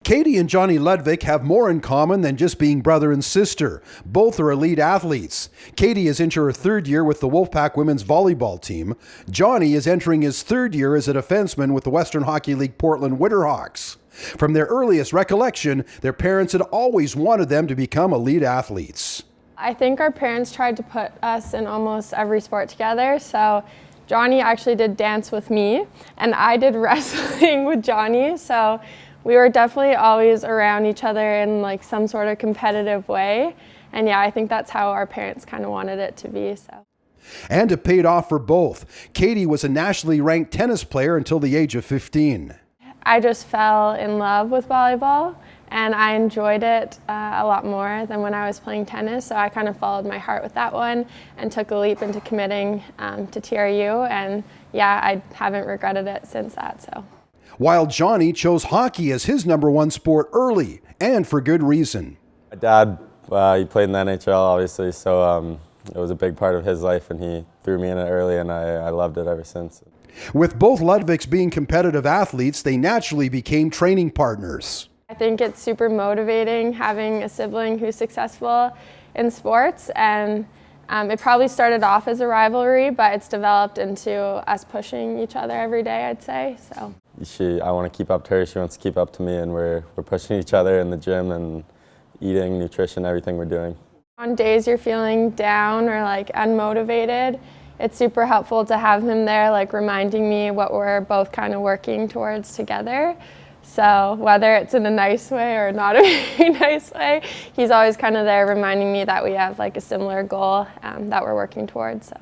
Katie and Johnny Ludvig have more in common than just being brother and sister. Both are elite athletes. Katie is into her third year with the Wolfpack women's volleyball team. Johnny is entering his third year as a defenseman with the Western Hockey League Portland Winterhawks. From their earliest recollection, their parents had always wanted them to become elite athletes. I think our parents tried to put us in almost every sport together. So Johnny actually did dance with me, and I did wrestling with Johnny. So we were definitely always around each other in like some sort of competitive way. And yeah, I think that's how our parents kind of wanted it to be. And it paid off for both. Katie was a nationally ranked tennis player until the age of 15. I just fell in love with volleyball, and I enjoyed it a lot more than when I was playing tennis. So I kind of followed my heart with that one and took a leap into committing to TRU. And yeah, I haven't regretted it since that. While Johnny chose hockey as his number one sport early, and for good reason. My dad, he played in the NHL, obviously, so it was a big part of his life, and he threw me in it early, and I loved it ever since. With both Ludvigs being competitive athletes, they naturally became training partners. I think it's super motivating having a sibling who's successful in sports, and it probably started off as a rivalry, but it's developed into us pushing each other every day, I'd say. I want to keep up to her, she wants to keep up to me, and we're pushing each other in the gym and eating, nutrition, everything we're doing. On days you're feeling down or like unmotivated, it's super helpful to have him there, like reminding me what we're both kind of working towards together. So whether it's in a nice way or not a very nice way, he's always kind of there reminding me that we have like a similar goal that we're working towards.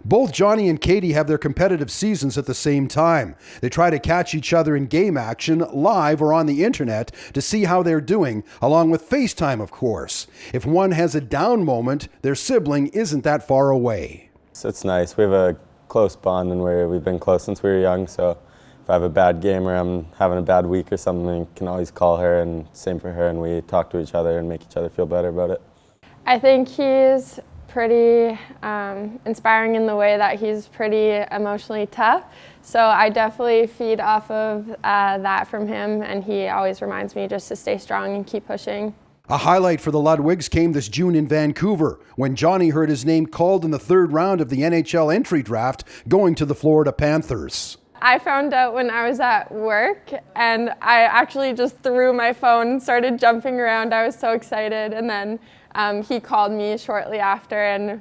Both Johnny and Katie have their competitive seasons at the same time. They try to catch each other in game action, live or on the internet, to see how they're doing, along with FaceTime, of course. If one has a down moment, their sibling isn't that far away. It's nice. We have a close bond, and we've been close since we were young, so if I have a bad game or I'm having a bad week or something, I can always call her, and same for her, and we talk to each other and make each other feel better about it. I think he's pretty inspiring in the way that he's pretty emotionally tough. So I definitely feed off of that from him, and he always reminds me just to stay strong and keep pushing. A highlight for the Ludvigs came this June in Vancouver, when Johnny heard his name called in the third round of the NHL entry draft, going to the Florida Panthers. I found out when I was at work, and I actually just threw my phone and started jumping around. I was so excited, and then he called me shortly after, and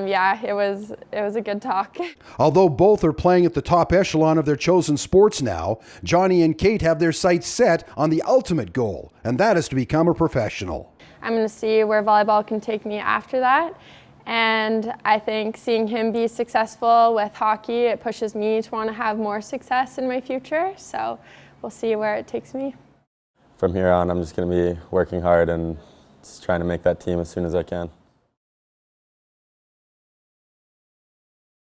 yeah, it was a good talk. Although both are playing at the top echelon of their chosen sports now, Johnny and Kate have their sights set on the ultimate goal, and that is to become a professional. I'm going to see where volleyball can take me after that. And I think seeing him be successful with hockey, it pushes me to want to have more success in my future. So we'll see where it takes me. From here on, I'm just going to be working hard and just trying to make that team as soon as I can.